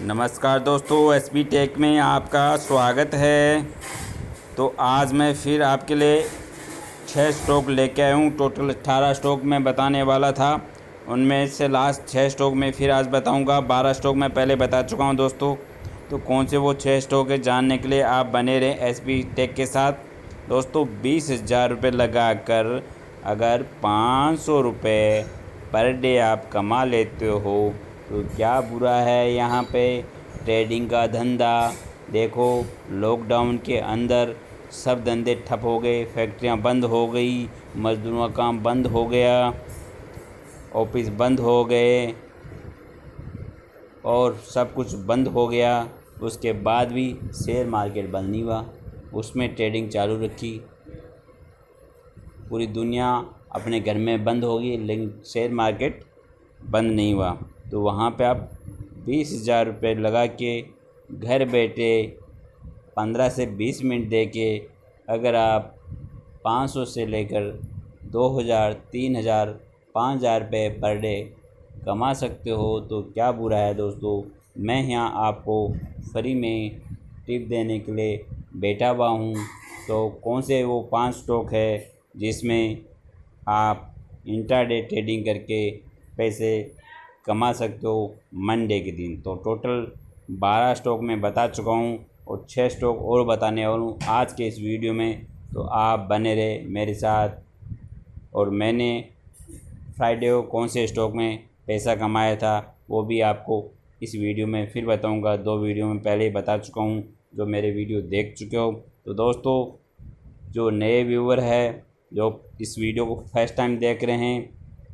नमस्कार दोस्तों, SB take में आपका स्वागत है। तो आज मैं फिर आपके लिए 6 स्टॉक लेके आया हूँ। टोटल 18 स्टॉक मैं बताने वाला था, उनमें से लास्ट 6 स्टॉक में फिर आज बताऊँगा। 12 स्टॉक मैं पहले बता चुका हूँ दोस्तों। तो कौन से वो 6 स्टॉक है जानने के लिए आप बने रहें एसबी टेक के साथ। दोस्तों 20,000 रुपये लगा कर अगर 500 रुपये पर डे आप कमा लेते हो तो क्या बुरा है। यहाँ पे ट्रेडिंग का धंधा देखो, लॉकडाउन के अंदर सब धंधे ठप हो गए, फैक्ट्रियाँ बंद हो गई, मजदूरों का काम बंद हो गया, ऑफिस बंद हो गए और सब कुछ बंद हो गया। उसके बाद भी शेयर मार्केट बंद नहीं हुआ, उसमें ट्रेडिंग चालू रखी। पूरी दुनिया अपने घर में बंद होगी लेकिन शेयर मार्केट बंद नहीं हुआ। तो वहाँ पे आप 20,000 रुपये लगा के घर बैठे 15 से 20 मिनट दे के अगर आप 500 से लेकर 2,000, 3,000, 5,000 रुपये पर डे कमा सकते हो तो क्या बुरा है दोस्तों। मैं यहाँ आपको फ्री में टिप देने के लिए बैठा हुआ हूँ। तो कौन से वो 5 स्टॉक है जिसमें आप इंट्राडे ट्रेडिंग करके पैसे कमा सकते हो मंडे के दिन। तो टोटल 12 स्टॉक मैं बता चुका हूँ और 6 स्टॉक और बताने वाला हूँ आज के इस वीडियो में। तो आप बने रहे मेरे साथ। और मैंने फ्राइडे को कौन से स्टॉक में पैसा कमाया था वो भी आपको इस वीडियो में फिर बताऊंगा। 2 वीडियो में पहले ही बता चुका हूँ, जो मेरे वीडियो देख चुके हो। तो दोस्तों जो नए व्यूवर है, जो इस वीडियो को फर्स्ट टाइम देख रहे हैं,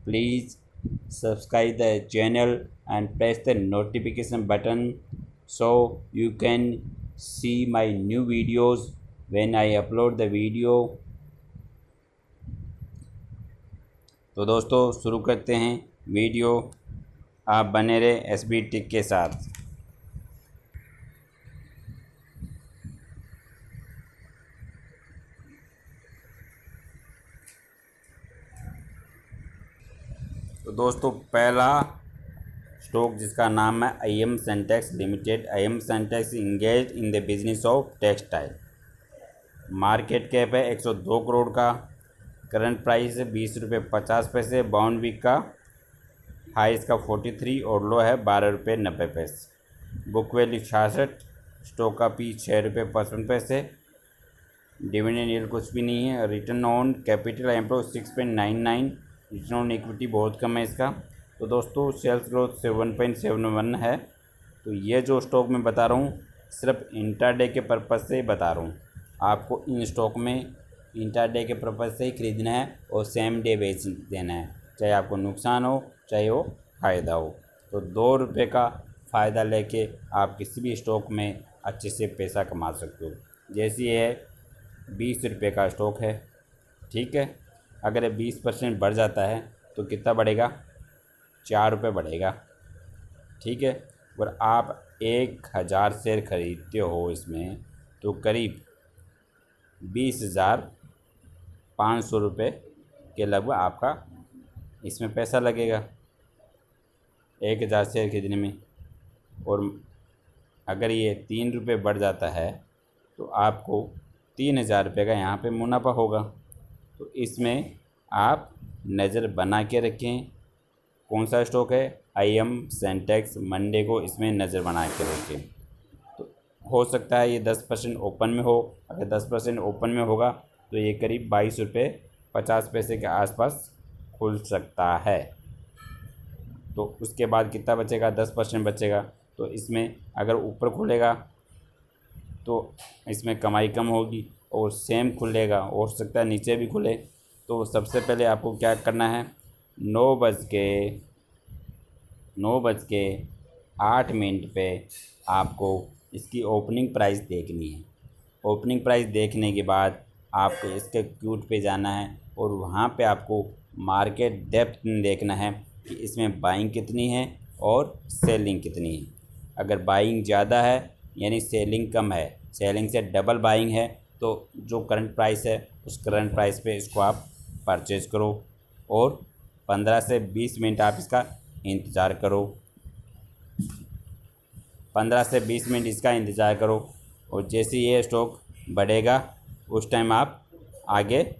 please subscribe the channel and press the notification button so you can see my new videos when I upload the video। तो दोस्तों शुरू करते हैं वीडियो। आप बने रहे एसबी टेक के साथ। तो दोस्तों पहला स्टॉक जिसका नाम है IM Syntex limited. IM Syntex engage in the business of textile. Market cap है 102 करोड़ का। करंट प्राइस है 20 रुपये 50 पैसे। बाउंड वीक का हाई इसका 43 और लो है 12 रुपये 90 पैसे। Book value 66। स्टॉक का पी 6 रुपये 55 पैसे। डिविडेंड यील्ड कुछ भी नहीं है। Return on capital employ 6.99। Return on equity बहुत कम है इसका। तो दोस्तों सेल्स ग्रोथ 7.71 है। तो ये जो स्टॉक मैं बता रहा हूँ सिर्फ इंट्राडे के पर्पज़ से बता रहा हूँ। आपको इन स्टॉक में इंट्राडे के पर्पज़ से ही खरीदना है और सेम डे बेच देना है, चाहे आपको नुकसान हो चाहे वो फ़ायदा हो। तो 2 रुपये का फ़ायदा लेके आप किसी भी स्टॉक में अच्छे से पैसा कमा सकते हो। जैसे ये 20 रुपये का स्टॉक है, ठीक है। अगर ये 20% बढ़ जाता है तो कितना बढ़ेगा? 4 रुपये बढ़ेगा, ठीक है। और आप 1,000 शेयर खरीदते हो इसमें तो करीब 20,500 रुपये के लगभग आपका इसमें पैसा लगेगा 1,000 शेयर खरीदने में। और अगर ये 3 रुपये बढ़ जाता है तो आपको 3,000 रुपये का यहाँ पे मुनाफा होगा। तो इसमें आप नज़र बना के रखें। कौन सा स्टॉक है? IM Syntex। मंडे को इसमें नज़र बना के रखें। तो हो सकता है ये 10% ओपन में हो। अगर 10% ओपन में होगा तो ये करीब 22 रुपये 50 पैसे के आसपास खुल सकता है। तो उसके बाद कितना बचेगा? 10% बचेगा। तो इसमें अगर ऊपर खुलेगा तो इसमें कमाई कम होगी और सेम खुलेगा, हो सकता है नीचे भी खुले। तो सबसे पहले आपको क्या करना है, 9:08 पे आपको इसकी ओपनिंग प्राइस देखनी है। ओपनिंग प्राइस देखने के बाद आपको इसके क्यूट पे जाना है और वहाँ पे आपको मार्केट डेप्थ देखना है कि इसमें बाइंग कितनी है और सेलिंग कितनी है। अगर बाइंग ज़्यादा है यानी सेलिंग कम है, सेलिंग से डबल बाइंग है, तो जो करंट प्राइस है उस करंट प्राइस पे इसको आप परचेज़ करो और 15 से 20 मिनट आप इसका इंतज़ार करो। 15 से 20 मिनट इसका इंतज़ार करो, और जैसे ये स्टॉक बढ़ेगा उस टाइम आप आगे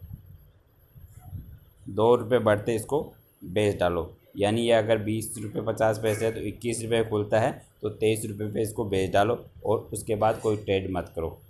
2 रुपये बढ़ते इसको बेच डालो। यानी ये अगर 20 रुपये 50 पैसे है तो 21 रुपये खुलता है, तो 23 रुपये पे इसको बेच डालो और उसके बाद कोई ट्रेड मत करो।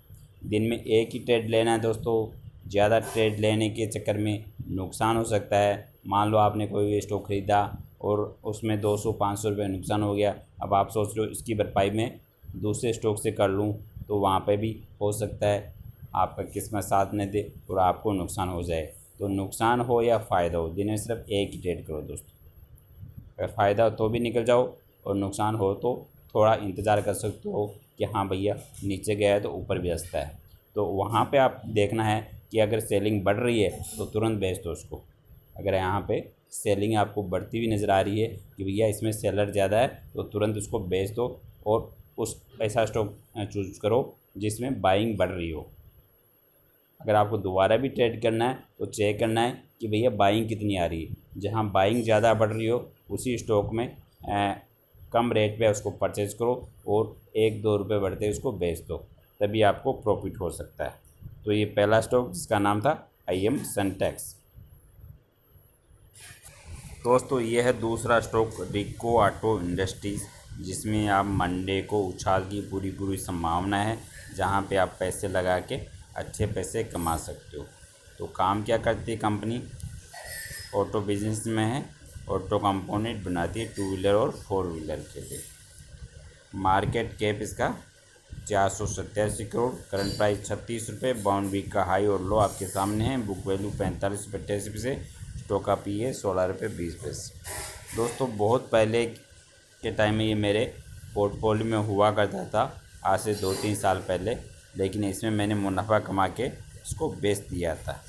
दिन में एक ही ट्रेड लेना है दोस्तों। ज़्यादा ट्रेड लेने के चक्कर में नुकसान हो सकता है। मान लो आपने कोई स्टॉक ख़रीदा और उसमें 200-500 रुपये नुकसान हो गया। अब आप सोच रहे हो इसकी भरपाई मैं दूसरे स्टॉक से कर लूँ, तो वहाँ पे भी हो सकता है आपका किस्मत साथ न दे और आपको नुकसान हो जाए। तो नुकसान हो या फ़ायदा हो, दिन में सिर्फ एक ही ट्रेड करो दोस्तों। अगर फ़ायदा हो तो भी निकल जाओ, और नुकसान हो तो थोड़ा इंतज़ार कर सकते हो कि हाँ भैया नीचे गया है तो ऊपर भी हंसता है। तो वहाँ पे आप देखना है कि अगर सेलिंग बढ़ रही है तो तुरंत बेच दो उसको। अगर यहाँ पे सेलिंग आपको बढ़ती हुई नज़र आ रही है कि भैया इसमें सेलर ज़्यादा है, तो तुरंत उसको बेच दो और उस ऐसा स्टॉक चूज़ करो जिसमें बाइंग बढ़ रही हो। अगर आपको दोबारा भी ट्रेड करना है तो चेक करना है कि भैया बाइंग कितनी आ रही है। जहाँ बाइंग ज़्यादा बढ़ रही हो उसी स्टॉक में कम रेट पे उसको परचेज करो और 1-2 रुपये बढ़ते उसको बेच दो, तभी आपको प्रॉफिट हो सकता है। तो ये पहला स्टॉक जिसका नाम था IM सनटेक्स। दोस्तों ये है दूसरा स्टॉक रिको ऑटो इंडस्ट्रीज़, जिसमें आप मंडे को उछाल की पूरी संभावना है, जहां पे आप पैसे लगा के अच्छे पैसे कमा सकते हो। तो काम क्या करती है कंपनी? ऑटो बिजनेस में है, ऑटो कंपोनेंट बनाती है 2 व्हीलर और 4 व्हीलर के लिए। मार्केट कैप इसका 487 करोड़, करंट प्राइस 36 रुपये। बाउंड वीक का हाई और लो आपके सामने है। बुक वैल्यू 45 रुपये 88 पैसे। स्टॉक का PE 16 रुपये 20 पैसे। दोस्तों बहुत पहले के टाइम में ये मेरे पोर्टफोलियो में हुआ करता था, आज से 2-3 साल पहले, लेकिन इसमें मैंने मुनाफा कमा के इसको बेच दिया था।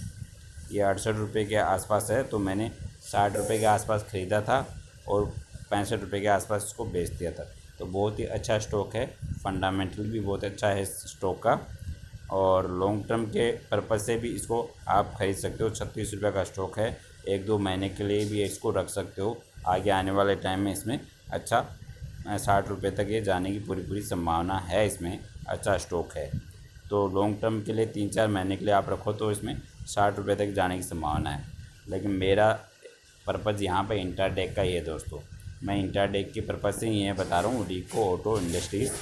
ये 68 रुपये के आसपास है, तो मैंने 60 रुपये के आसपास ख़रीदा था और 65 रुपये के आसपास इसको बेच दिया था। तो बहुत ही अच्छा स्टॉक है, फंडामेंटल भी बहुत अच्छा है इस स्टॉक का, और लॉन्ग टर्म के पर्पज़ से भी इसको आप ख़रीद सकते हो। 36 रुपये का स्टॉक है, 1-2 महीने के लिए भी इसको रख सकते हो। आगे आने वाले टाइम में इसमें अच्छा 60 रुपये तक ये जाने की पूरी संभावना है। इसमें अच्छा स्टॉक है, तो लॉन्ग टर्म के लिए 3-4 महीने के लिए आप रखो तो इसमें 60 रुपये तक जाने की संभावना है। लेकिन मेरा पर्पज़ यहाँ पे इंट्राडे का ही है दोस्तों। मैं इंट्राडे के पर्पज़ से ये बता रहा हूँ। रिको ऑटो इंडस्ट्रीज़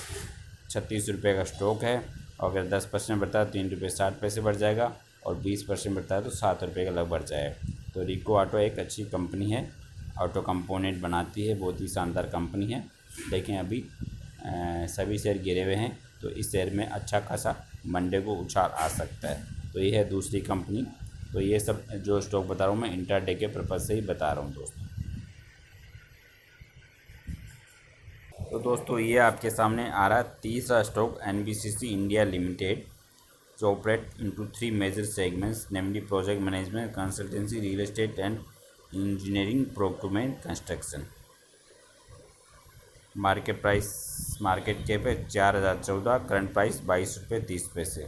36 रुपये का स्टॉक है, और अगर 10% बढ़ता है तो 3 रुपये 60 पैसे बढ़ जाएगा, और 20% बढ़ता है तो 7 रुपये का लग बढ़ जाएगा। तो रिको ऑटो एक अच्छी कंपनी है, ऑटो कंपोनेंट बनाती है, बहुत ही शानदार कंपनी है। लेकिन अभी सभी शेयर गिरे हुए हैं, तो इस शेयर में अच्छा खासा मंडे को उछाल आ सकता है। तो ये है दूसरी कंपनी। तो ये सब जो स्टॉक बता रहा हूँ मैं इंट्राडे के पर्पज़ से ही बता रहा हूँ दोस्तों। तो दोस्तों ये आपके सामने आ रहा है तीसरा स्टॉक NBCC इंडिया लिमिटेड, जो operate into 3 major segments, namely project management, consultancy, real estate and engineering, procurement, construction. Market cap है 4014, करंट प्राइस 22 रुपये 30 पैसे।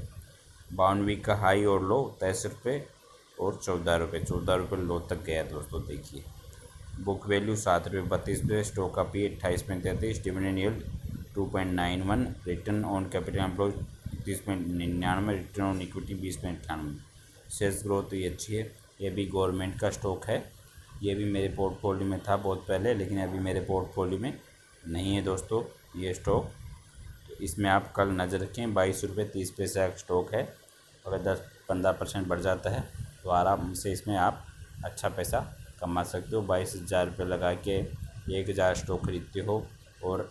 बाउंड वीक का हाई और लो 23 रुपये और 14 रुपये लो तक गया दोस्तों। देखिए बुक वैल्यू 7 रुपये 32 पैसे। स्टॉक का PE 28.33, dividend yield 2.91, return on capital employed 31.99, return on equity 20.98। Sales growth ये अच्छी है। ये भी गवर्नमेंट का स्टॉक है। ये भी मेरे पोर्टफोलियो में था बहुत पहले, लेकिन अभी मेरे पोर्टफोलियो में नहीं है दोस्तों ये स्टॉक। तो इसमें आप कल नज़र रखें। 22 रुपये 30 पैसे का स्टॉक है। अगर 10-15% बढ़ जाता है तो आराम से इसमें आप अच्छा पैसा कमा सकते हो। 22,000 रुपये लगा के 1,000 स्टॉक खरीदते हो और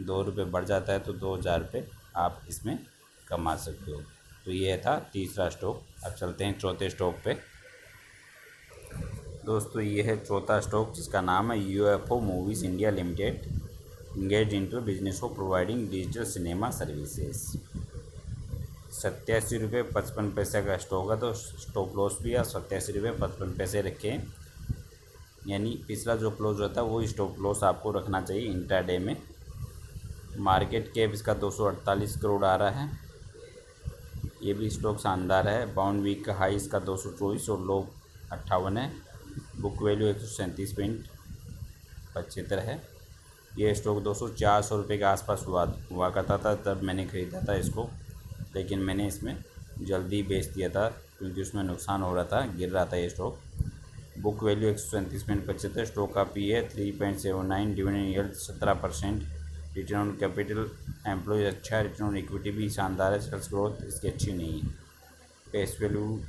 2 रुपये बढ़ जाता है तो 2,000 रुपये आप इसमें कमा सकते हो। तो ये था तीसरा स्टॉक। अब चलते हैं चौथे स्टॉक पे। दोस्तों ये है चौथा स्टॉक, जिसका नाम है UFO movies India limited, engage into business of providing digital cinema services. 87 रुपये 55 पैसे का स्टॉक है, तो स्टॉप लॉस भी है 87 रुपये 55 पैसे रखें। यानी पिछला जो क्लोज होता है वो स्टॉप लॉस आपको रखना चाहिए इंट्राडे में। मार्केट कैप इसका 248 करोड़ आ रहा है। ये भी स्टॉक शानदार है। बाउंड वीक का हाई इसका 224 और लो 58 है। बुक वैल्यू 137.75 है। ये स्टॉक दोस्तों 400 रुपये के आसपास हुआ करता था, तब मैंने ख़रीदा था इसको, लेकिन मैंने इसमें जल्दी बेच दिया था क्योंकि उसमें नुकसान हो रहा था, गिर रहा था ये स्टॉक। बुक वैल्यू 137.75, स्टॉक का पी है 3.79, dividend yield 17%, return on capital employ अच्छा है, रिटर्न ऑन इक्विटी भी शानदार है, सेल्स ग्रोथ इसकी अच्छी नहीं है। फेस वैल्यू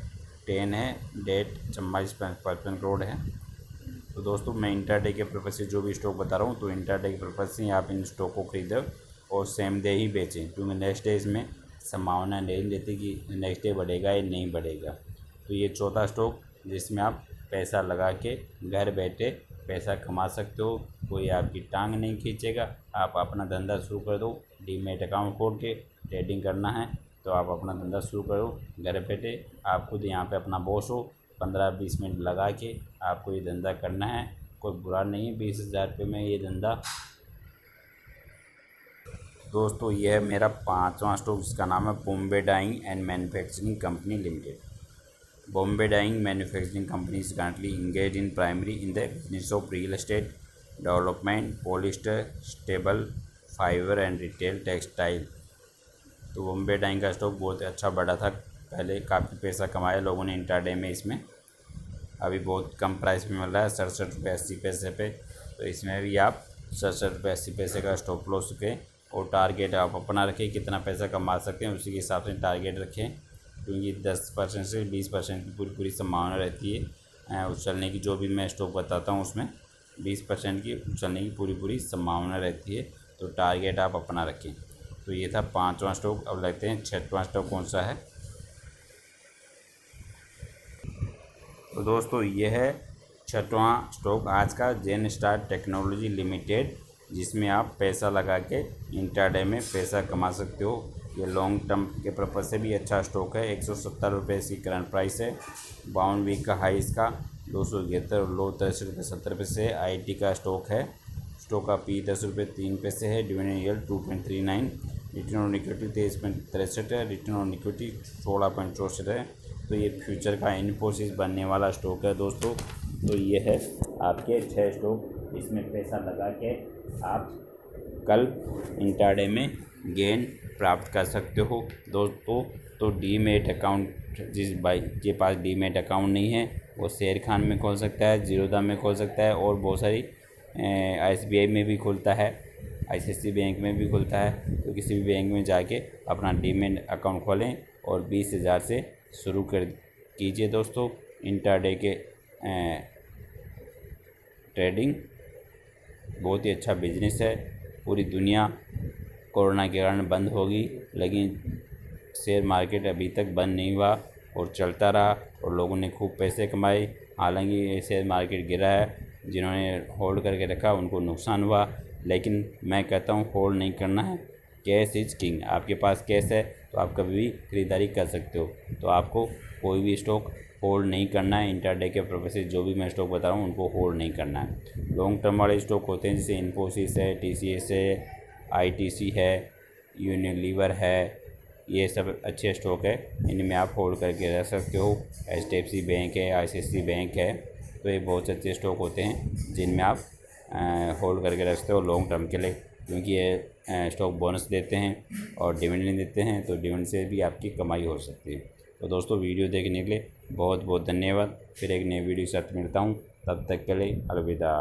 10 है, डेट 54 करोड़ है। तो दोस्तों मैं इंट्राडे के पर्पज़ से जो भी स्टॉक बता रहा हूँ, तो इंट्राडे के पर्पज़ से आप इन स्टॉक को खरीदें और सेम डे ही बेचें, क्योंकि नेक्स्ट डे इसमें संभावना नहीं लेती कि नेक्स्ट डे बढ़ेगा या नहीं बढ़ेगा। तो ये चौथा स्टॉक जिसमें आप पैसा लगा के घर बैठे पैसा कमा सकते हो, कोई आपकी टांग नहीं खींचेगा। आप अपना धंधा शुरू कर दो, डीमैट अकाउंट खोल के ट्रेडिंग करना है तो आप अपना धंधा शुरू करो घर बैठे। आप खुद यहाँ पे अपना बॉस हो, 15-20 मिनट लगा के आपको ये धंधा करना है, कोई बुरा नहीं है। 20,000 रुपये में ये धंधा। दोस्तों यह है मेरा 5वां स्टॉक जिसका नाम है Bombay dyeing and manufacturing company limited. Bombay dyeing manufacturing company is currently engage in primary in the business of real estate development, polyester, stable fibre and retail textile. तो बॉम्बे डाइंग का स्टॉक बहुत अच्छा बढ़ा था, पहले काफ़ी पैसा कमाया लोगों ने इंट्राडे में इसमें। अभी बहुत कम प्राइस में मिल रहा है 67 रुपये 80 पैसे पे। तो इसमें भी आप 67 रुपये 80 पैसे का स्टॉप लॉस रखें और टारगेट आप अपना रखें, कितना पैसा कमा सकते हैं उसी के हिसाब से टारगेट रखें, क्योंकि 10% से 20% की पूरी संभावना रहती है उछलने की। जो भी मैं स्टॉक बताता हूँ उसमें 20% की उछलने की पूरी संभावना रहती है, तो टारगेट आप अपना रखें। तो ये था 5वां स्टॉक। अब लगते हैं 6वां स्टॉक कौन सा है। तो दोस्तों ये है 6वां स्टॉक आज का, जेन स्टार टेक्नोलॉजी लिमिटेड, जिसमें आप पैसा लगा के इंट्राडे में पैसा कमा सकते हो। ये लॉन्ग टर्म के पर्पज़ से भी अच्छा स्टॉक है। 170 रुपये इसकी करंट प्राइस है। 52 वीक का हाई इसका 271 और लो 63 रुपये 70 पैसे है। IT का स्टॉक है। स्टॉक का पी 10 रुपये 3 पैसे है। Dividend yield 2.39, return on equity 23.63 है, रिटर्न ऑन इक्विटी 16.64 है। तो ये फ्यूचर का इन्फोसिस बनने वाला स्टॉक है दोस्तों। तो ये है आपके 6 स्टॉक, इसमें पैसा लगा के आप कल इंट्राडे में गेन प्राप्त कर सकते हो दोस्तों। तो डीमैट अकाउंट जिस भाई के पास डीमैट अकाउंट नहीं है वो शेर खान में खोल सकता है, जीरोधा में खोल सकता है और बहुत सारी SBI में भी खुलता है, ICICI बैंक में भी खुलता है। तो किसी भी बैंक में जाके अपना डीमैट अकाउंट खोलें और 20,000 से शुरू कर कीजिए दोस्तों। इंट्राडे के ट्रेडिंग बहुत ही अच्छा बिजनेस है। पूरी दुनिया कोरोना के कारण बंद होगी, लेकिन शेयर मार्केट अभी तक बंद नहीं हुआ और चलता रहा और लोगों ने खूब पैसे कमाए। हालांकि ये शेयर मार्केट गिरा है, जिन्होंने होल्ड करके रखा उनको नुकसान हुआ, लेकिन मैं कहता हूँ होल्ड नहीं करना है। Cash is king. आपके पास कैश है तो आप कभी भी ख़रीदारी कर सकते हो। तो आपको कोई भी स्टॉक होल्ड नहीं करना है। इंट्राडे के पर्पज़ से जो भी मैं स्टॉक बता रहा हूँ उनको होल्ड नहीं करना है। लॉन्ग टर्म वाले स्टॉक होते हैं जैसे इन्फोसिस है, TCS है, ITC है, यूनिलीवर है, ये सब अच्छे स्टॉक है, इनमें आप होल्ड करके रख सकते हो। HDFC बैंक है, ICICI बैंक है, तो ये बहुत अच्छे स्टॉक होते हैं जिनमें आप होल्ड करके रख सकते हो लॉन्ग टर्म के लिए, क्योंकि ये स्टॉक बोनस देते हैं और डिविडेंड देते हैं, तो डिविडेंड से भी आपकी कमाई हो सकती है। तो दोस्तों वीडियो देखने के लिए बहुत बहुत धन्यवाद। फिर एक नई वीडियो के साथ मिलता हूँ, तब तक के लिए अलविदा।